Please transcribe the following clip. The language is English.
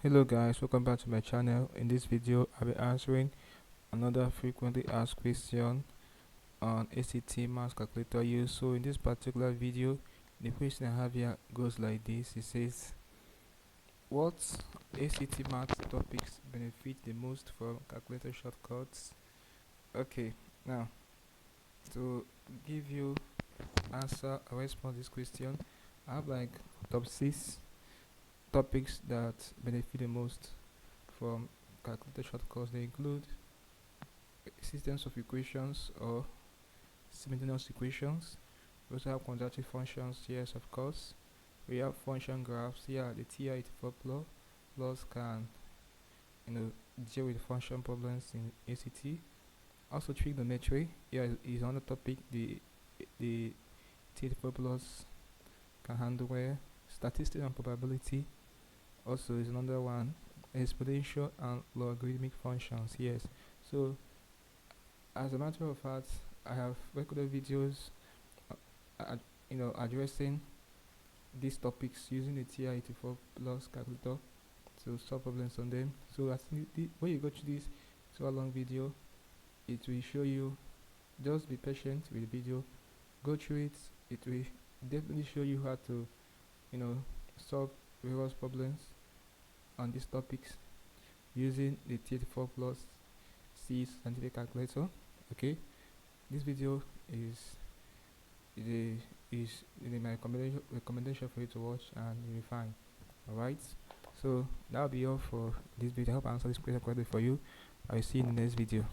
Hello guys, welcome back to my channel. In this video, I'll be answering another frequently asked question on ACT maths calculator use. So in this particular video, the question I have here goes like this. It says, what ACT maths topics benefit the most from calculator shortcuts? Okay, now to give you answer or respond to this question, I have like top 6 topics that benefit the most from calculator shortcuts. They include systems of equations or simultaneous equations. We also have quadratic functions, yes, of course. We have function graphs. Yeah, the TI-84 plus can deal with function problems in ACT. Also trigonometry. Yeah, is another topic the TI-84 plus can handle. Where statistics and probability also is another one. Exponential and logarithmic functions. Yes. So as a matter of fact, I have recorded videos, addressing these topics using the TI-84 plus calculator to solve problems on them. So I think when you go to this 2 hour long video, it will show you. Just be patient with the video, go through it. It will definitely show you how to, solve various problems on these topics using the TI-84 plus C scientific calculator. Okay, this video is my recommendation for you to watch, and you'll be fine. Alright, so that'll be all for this video. I hope I answered this question correctly for you. I'll see you in the next video.